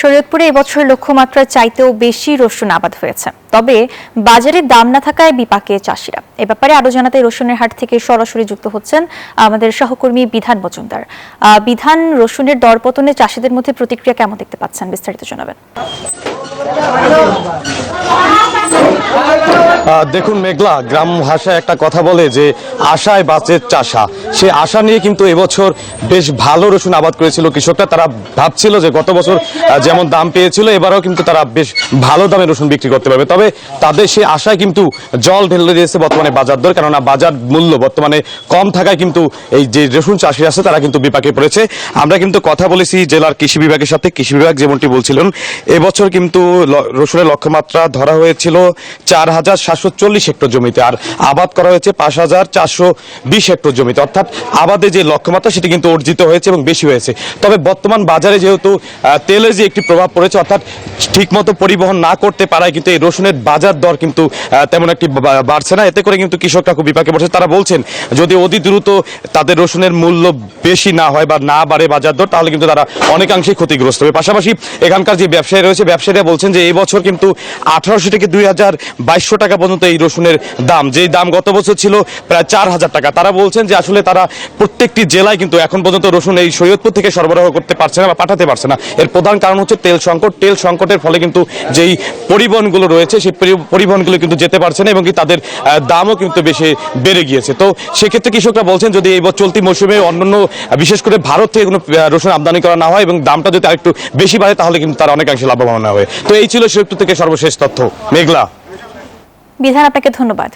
শরীয়তপুরে এবছর লক্ষ্যমাত্রার চাইতেও বেশি রসুন আবাদ হয়েছে। তবে বাজারে দাম না থাকায় বিপাকে চাষিরা। এ ব্যাপারে আরো জানাতে রসুনের হাট থেকে সরাসরি যুক্ত হচ্ছেন আমাদের সহকর্মী বিধান মজুমদার। বিধান, রসুনের দরপতনে চাষিদের মধ্যে প্রতিক্রিয়া কেমন দেখতে পাচ্ছেন, বিস্তারিত জানাবেন। দেখুন মেঘলা, গ্রাম ভাষায় একটা কথা বলে যে আশায় বাঁচে চাষা। সে আশা নিয়ে কিন্তু এবছর বেশ ভালো রসুন আবাদ করেছিল কৃষকরা। তারা ভাবছিল যে গত বছর যেমন দাম পেয়েছিল এবারও কিন্তু তারা বেশ ভালো দামে রসুন বিক্রি করতে পারবে। তবে তাদের সেই আশায় কিন্তু জল ঢেলে দিয়েছে বর্তমানে বাজার দর। কেননা বাজার মূল্য বর্তমানে কম থাকায় কিন্তু এই যে রসুন চাষি আছে তারা কিন্তু বিপাকে পড়েছে। আমরা কিন্তু কথা বলেছি জেলার কৃষি বিভাগের সাথে। কৃষি বিভাগ যেমনটি বলছিলেন, এবছর কিন্তু রসুনের লক্ষ্যমাত্রা ধরা হয়েছিল ৪,৭৪০ হেক্টর জমিতে, আর আবাদ করা হয়েছে ৫,৪২০ হেক্টর জমিতে। অর্থাৎ আবাদে যে লক্ষ্যমাত্রা সেটি কিন্তু অর্জিত হয়েছে এবং বেশি হয়েছে। তবে বর্তমান বাজারে যেহেতু তেলের যে একটি প্রভাব পড়েছে, অর্থাৎ ঠিকমতো পরিবহন না করতে পারায় কিন্তু এই রসুনের বাজার দর কিন্তু তেমন একটি বাড়ছে না। এতে করে কিন্তু কৃষকরা খুব বিপাকে পড়ছে। তারা বলছেন যদি অতি দ্রুত তাদের রসুনের মূল্য বেশি না হয় বা না বাড়ে বাজার দর, তাহলে কিন্তু তারা অনেকাংশেই ক্ষতিগ্রস্ত হবে। পাশাপাশি এখানকার যে ব্যবসায়ী রয়েছে, ব্যবসায়ীরা বলছেন যে এই বছর কিন্তু ১৮০০ থেকে ২,২২০ টাকা পর্যন্ত এই রসুনের দাম, যেই দাম গত বছর ছিল প্রায় ৪,০০০ টাকা। তারা বলছেন যে আসলে তারা প্রত্যেকটি জেলায় কিন্তু এখন পর্যন্ত রসুন এই শরীয়তপুর থেকে সরবরাহ করতে পারছে না বা পাঠাতে পারছে না। এর প্রধান কারণ হচ্ছে তেল সংকট। তেল সংকটের ফলে কিন্তু যেই পরিবহনগুলো রয়েছে সেই পরিবহনগুলো কিন্তু যেতে পারছে না এবং কি তাদের দামও কিন্তু বেশি বেড়ে গিয়েছে। তো সেক্ষেত্রে কৃষকরা বলছেন যদি এই চলতি মৌসুমে অন্যান্য বিশেষ করে ভারত থেকে কোনো রসুন আমদানি করা না হয় এবং দামটা যদি আরেকটু বেশি বাড়ে, তাহলে কিন্তু তারা অনেকাংশে লাভবান হবে। তো এই ছিল শরীয়তপুর থেকে সর্বশেষ তথ্য। মেঘলা। বিধান, আপনাকে ধন্যবাদ।